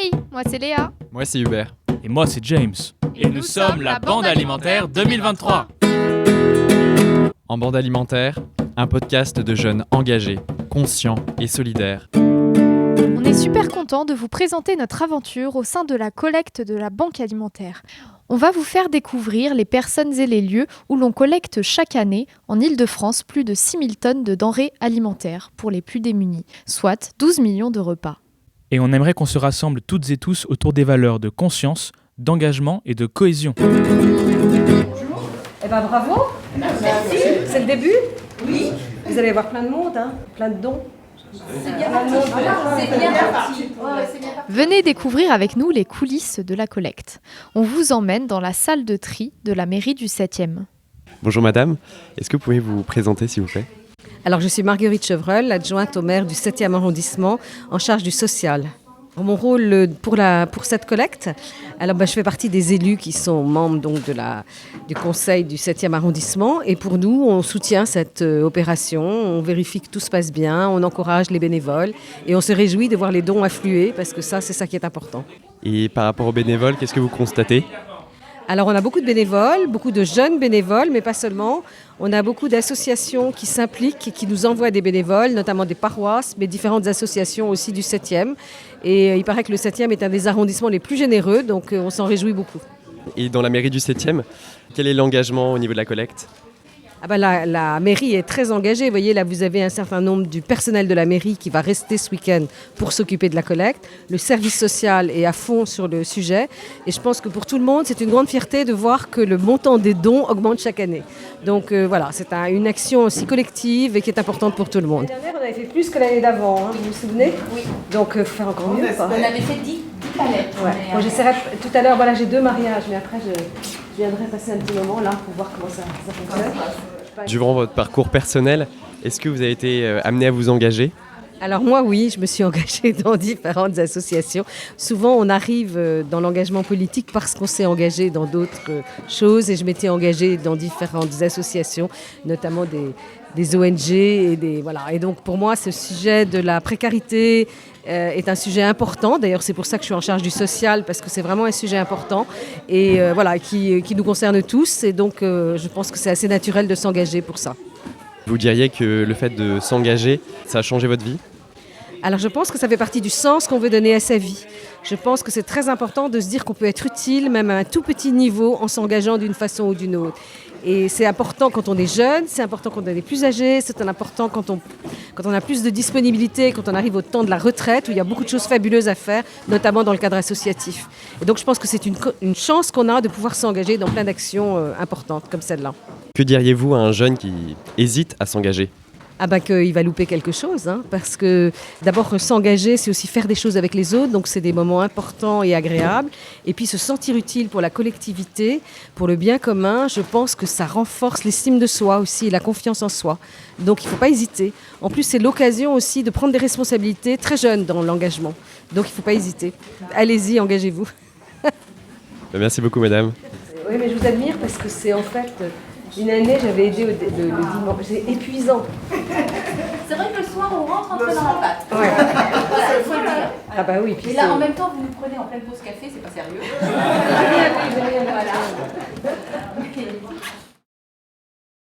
Hey, moi c'est Léa. Moi c'est Hubert. Et moi c'est James. Et nous sommes la Bande Alimentaire 2023. En Bande Alimentaire, un podcast de jeunes engagés, conscients et solidaires. On est super content de vous présenter notre aventure au sein de la collecte de la Banque Alimentaire. On va vous faire découvrir les personnes et les lieux où l'on collecte chaque année en Île-de-France plus de 6000 tonnes de denrées alimentaires pour les plus démunis, soit 12 millions de repas. Et on aimerait qu'on se rassemble toutes et tous autour des valeurs de conscience, d'engagement et de cohésion. Eh ben bravo. Merci. C'est le début. Oui. Vous allez avoir plein de monde, plein de dons. C'est bien parti. Venez découvrir avec nous les coulisses de la collecte. On vous emmène dans la salle de tri de la mairie du 7e. Bonjour madame, est-ce que vous pouvez vous présenter s'il vous plaît ? Alors je suis Marguerite Chevreul, adjointe au maire du 7e arrondissement en charge du social. Mon rôle pour cette collecte, alors je fais partie des élus qui sont membres donc du conseil du 7e arrondissement et pour nous on soutient cette opération, on vérifie que tout se passe bien, on encourage les bénévoles et on se réjouit de voir les dons affluer parce que c'est ça qui est important. Et par rapport aux bénévoles, qu'est-ce que vous constatez ? Alors on a beaucoup de bénévoles, beaucoup de jeunes bénévoles, mais pas seulement. On a beaucoup d'associations qui s'impliquent et qui nous envoient des bénévoles, notamment des paroisses, mais différentes associations aussi du 7e. Et il paraît que le 7e est un des arrondissements les plus généreux, donc on s'en réjouit beaucoup. Et dans la mairie du 7e, quel est l'engagement au niveau de la collecte ? La mairie est très engagée. Vous voyez, là, vous avez un certain nombre du personnel de la mairie qui va rester ce week-end pour s'occuper de la collecte. Le service social est à fond sur le sujet. Et je pense que pour tout le monde, c'est une grande fierté de voir que le montant des dons augmente chaque année. Donc voilà, c'est une action aussi collective et qui est importante pour tout le monde. L'année dernière, on avait fait plus que l'année d'avant, vous vous souvenez ? Oui. Donc, il faut faire encore mieux. On avait fait 10 palettes. Ouais. Bon, j'essaierai tout à l'heure, j'ai 2 mariages, mais après, je viendrai passer un petit moment là pour voir comment ça fonctionne. Durant votre parcours personnel, est-ce que vous avez été amené à vous engager ? Alors moi, oui, je me suis engagée dans différentes associations. Souvent, on arrive dans l'engagement politique parce qu'on s'est engagé dans d'autres choses et je m'étais engagée dans différentes associations, notamment des ONG et donc pour moi, ce sujet de la précarité est un sujet important. D'ailleurs, c'est pour ça que je suis en charge du social parce que c'est vraiment un sujet important et qui nous concerne tous. Et donc, je pense que c'est assez naturel de s'engager pour ça. Vous diriez que le fait de s'engager, ça a changé votre vie ? Alors je pense que ça fait partie du sens qu'on veut donner à sa vie. Je pense que c'est très important de se dire qu'on peut être utile, même à un tout petit niveau, en s'engageant d'une façon ou d'une autre. Et c'est important quand on est jeune, c'est important quand on est plus âgé, c'est important quand on a plus de disponibilité, quand on arrive au temps de la retraite, où il y a beaucoup de choses fabuleuses à faire, notamment dans le cadre associatif. Et donc je pense que c'est une chance qu'on a de pouvoir s'engager dans plein d'actions importantes comme celle-là. Que diriez-vous à un jeune qui hésite à s'engager ? Qu'il va louper quelque chose, parce que d'abord s'engager, c'est aussi faire des choses avec les autres, donc c'est des moments importants et agréables. Et puis se sentir utile pour la collectivité, pour le bien commun, je pense que ça renforce l'estime de soi aussi et la confiance en soi. Donc il ne faut pas hésiter. En plus, c'est l'occasion aussi de prendre des responsabilités très jeunes dans l'engagement. Donc il ne faut pas hésiter. Allez-y, engagez-vous. Merci beaucoup madame. Oui, mais je vous admire parce que c'est en fait... Une année, j'avais aidé le dimanche. C'est épuisant. C'est vrai que le soir, on rentre un peu dans la pâte. Ouais. Voilà, il faut le dire. Ah bah oui. Et là, en même temps, vous nous prenez en pleine pause café, c'est pas sérieux. Voilà. Voilà.